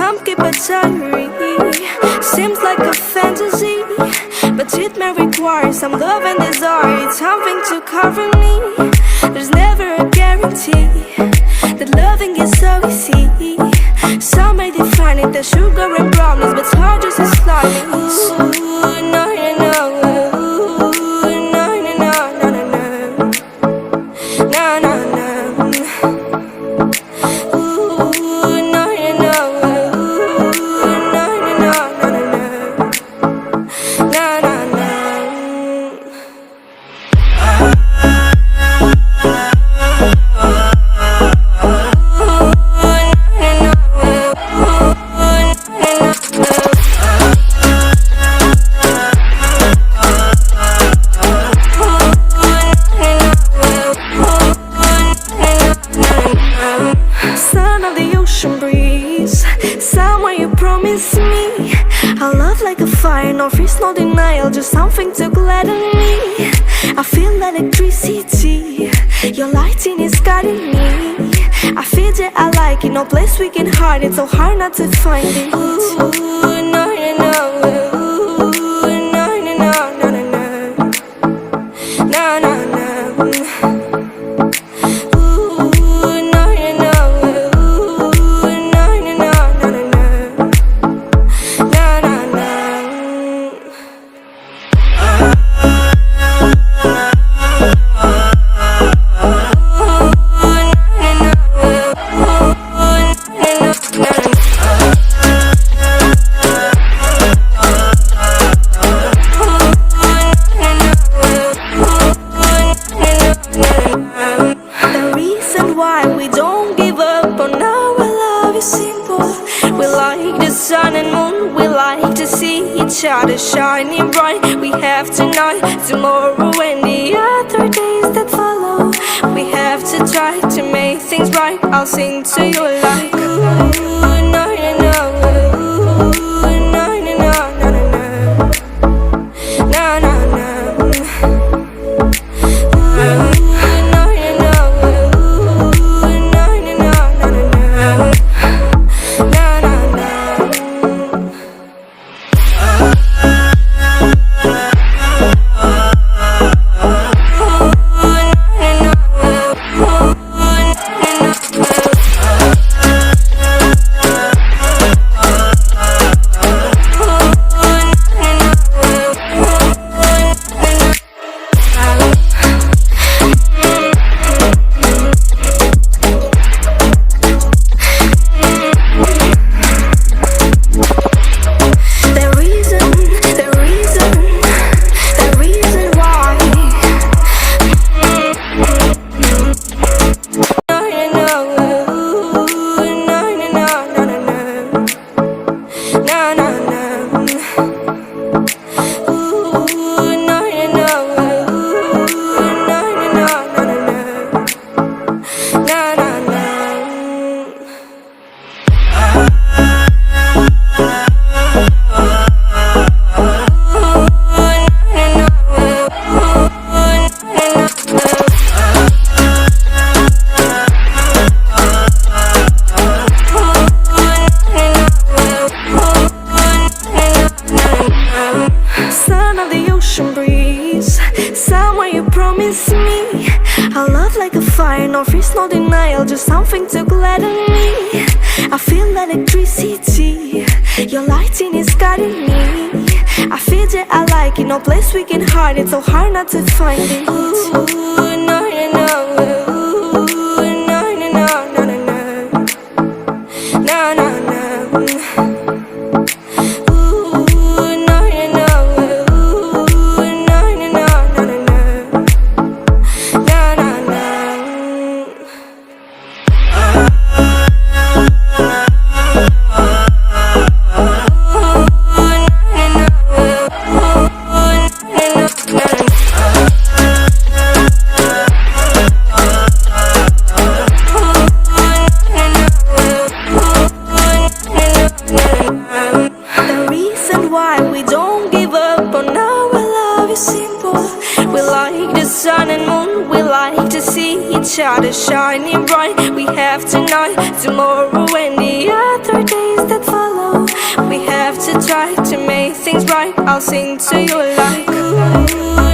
Some keep a diary. Seems like a fantasy, but it may require some love and desire. It's something to cover me. There's never a guarantee that loving is so easy. Some may define it as sugar and brownies, but it's hard just as slimy. Ooh, no, no, no. Ooh, no, no, no, no, no, no. No, no, no. Ooh, no, no, no. Ooh, no, no, no, no, no, no. No, no, no. Son of the ocean breeze, somewhere you promised me a love like a fire, no fears, no denial, just something to gladden me. I feel electricity, your lighting is guiding me. I feel that I like it, no place we can hide it, so hard not to find it. Ooh, no, no, no. Ooh, no, no, no, no, no, no. No, no, no. Sun and moon, we like to see each other shining bright. We have tonight, tomorrow and the other days that follow. We have to try to make things right. I'll sing to you like ooh, no, no, no. Ooh, no, no, no, no, no, no. No, no, no. Ooh, no, no, no. Ooh, no, no, no, no, no, no. Son of the ocean breeze, somewhere you promised me a love like a fire, no fears, no denial, just something to gladden me. I feel electricity, your lighting is guiding me. I feel that I like it, no place we can hide it, so hard not to find it. Ooh, no, no, no. Ooh, no, no, no, no, no, no. No, no, no. Sun and moon, we like to see each other shining bright. We have tonight, tomorrow and the other days that follow. try to make things right. I'll sing to you like ooh.